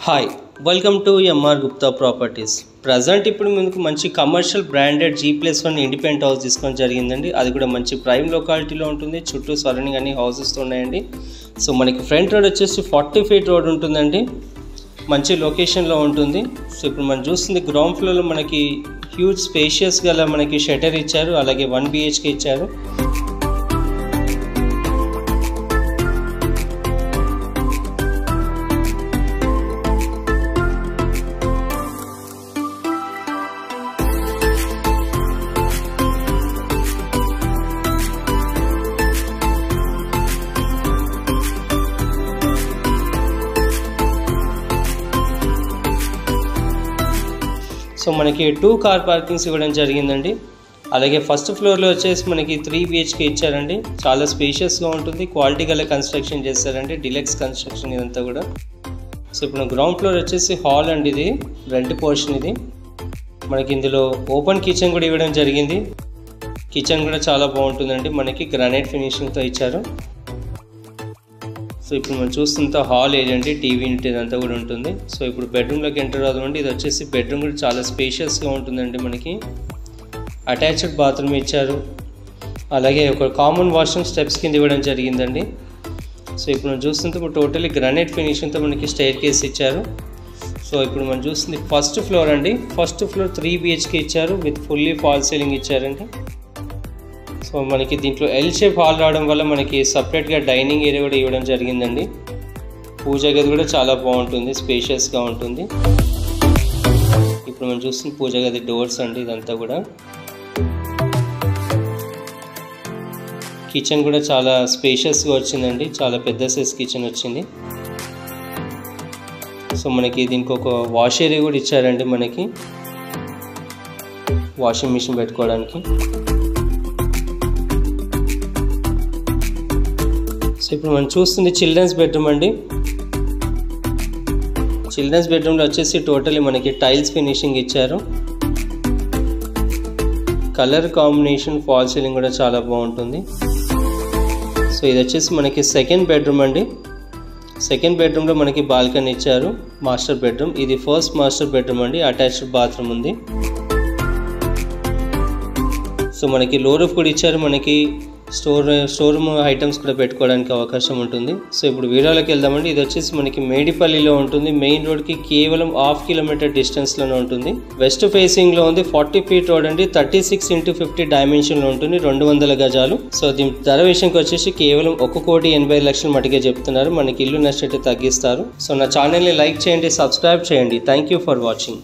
Hi welcome to MR Gupta properties. Present ఇప్పుడు మీకు మంచి commercial branded G+1 independent house తీసుకోవడం జరిగిందండి. అది కూడా మంచి ప్రైమ్ లొకాలిటీలో ఉంటుంది. చుట్టూ సరౌండింగ్ అన్ని హౌసెస్ ఉన్నాయండి. సో మనకి ఫ్రంట్ రోడ్ వచ్చేసి 40 ఫీట్ రోడ్ ఉంటుందండి. మంచి లొకేషన్లో ఉంటుంది. సో ఇప్పుడు మనం చూస్తుంది గ్రౌండ్ ఫ్లోర్లో మనకి హ్యూజ్ స్పేషియస్ గల మనకి షటర్ ఇచ్చారు, అలాగే 1 BHK ఇచ్చారు. సో మనకి 2 కార్ పార్కింగ్స్ ఇవ్వడం జరిగిందండి. అలాగే ఫస్ట్ ఫ్లోర్లో వచ్చేసి మనకి 3 BHK ఇచ్చారండి. చాలా స్పేషియస్గా ఉంటుంది. క్వాలిటీ గల కన్స్ట్రక్షన్ చేస్తారండి, డిలక్స్ కన్స్ట్రక్షన్ ఇదంతా కూడా. సో ఇప్పుడు గ్రౌండ్ ఫ్లోర్ వచ్చేసి హాల్ అండి, ఇది రెంట్ పోర్షన్. ఇది మనకి ఇందులో ఓపెన్ కిచెన్ కూడా ఇవ్వడం జరిగింది. కిచెన్ కూడా చాలా బాగుంటుందండి, మనకి గ్రానైట్ ఫినిషింగ్తో ఇచ్చారు. సో ఇప్పుడు మనం చూస్తుంటే హాల్ ఏరియా అండి, టీవీ యూనిట్ ఇదంతా కూడా ఉంటుంది. సో ఇప్పుడు బెడ్రూమ్లోకి ఎంటర్ అవుదామండి. ఇది వచ్చేసి బెడ్రూమ్ కూడా చాలా స్పేషియస్గా ఉంటుందండి. మనకి అటాచ్డ్ బాత్రూమ్ ఇచ్చారు, అలాగే ఒక కామన్ వాష్రూమ్ స్టెప్స్ కింద ఇవ్వడం జరిగిందండి. సో ఇప్పుడు మనం చూస్తుంటే ఇప్పుడు టోటలీ గ్రానైట్ ఫినిషింగ్తో మనకి స్టైర్ కేస్ ఇచ్చారు. సో ఇప్పుడు మనం చూస్తుంది ఫస్ట్ ఫ్లోర్ అండి. ఫస్ట్ ఫ్లోర్ 3 BHK ఇచ్చారు, విత్ ఫుల్లీ ఫాల్ సీలింగ్ ఇచ్చారండి. సో మనకి దీంట్లో ఎల్ షేప్ హాల్ రావడం వల్ల మనకి సపరేట్గా డైనింగ్ ఏరియా కూడా ఇవ్వడం జరిగిందండి. పూజా గది కూడా చాలా బాగుంటుంది, స్పేషియస్గా ఉంటుంది. ఇప్పుడు మనం చూస్తున్న పూజా గది డోర్స్ అండి, ఇదంతా కూడా. కిచెన్ కూడా చాలా స్పేషియస్గా వచ్చిందండి, చాలా పెద్ద సైజ్ కిచెన్ వచ్చింది. సో మనకి దీనికి ఒక వాష్ ఏరియా కూడా ఇచ్చారండి, మనకి వాషింగ్ మిషన్ పెట్టుకోవడానికి. సో ఇప్పుడు మనం చూస్తుంది చిల్డ్రన్స్ బెడ్రూమ్ అండి. చిల్డ్రన్స్ బెడ్రూమ్లో వచ్చేసి టోటలీ మనకి టైల్స్ ఫినిషింగ్ ఇచ్చారు. కలర్ కాంబినేషన్, ఫాల్ సీలింగ్ కూడా చాలా బాగుంటుంది. సో ఇది వచ్చేసి మనకి సెకండ్ బెడ్రూమ్ అండి. సెకండ్ బెడ్రూమ్లో మనకి బాల్కనీ ఇచ్చారు. మాస్టర్ బెడ్రూమ్ ఇది, ఫస్ట్ మాస్టర్ బెడ్రూమ్ అండి. అటాచ్డ్ బాత్రూమ్ ఉంది. సో మనకి లో రూఫ్ కూడా ఇచ్చారు. మనకి స్టోర్ రూమ్ ఐటమ్స్ కూడా పెట్టుకోవడానికి అవకాశం ఉంటుంది. సో ఇప్పుడు వీడియోలోకి వెళ్దామండి. ఇది వచ్చేసి మనకి మేడిపల్లిలో ఉంటుంది. మెయిన్ రోడ్కి కేవలం 1/2 కిలోమీటర్ డిస్టెన్స్లోనే ఉంటుంది. వెస్ట్ ఫేసింగ్లో ఉంది. 40 ఫీట్ రోడ్ అండి. 36x50 డైమెన్షన్లో ఉంటుంది, 200 గజాలు. సో దీని ధర విషయంకి వచ్చేసి కేవలం 1,80,00,000 మటుకే చెప్తున్నారు. మనకి ఇల్లు నచ్చితే తగ్గిస్తారు. సో నా ఛానల్ని లైక్ చేయండి, సబ్స్క్రైబ్ చేయండి. Thank you for watching.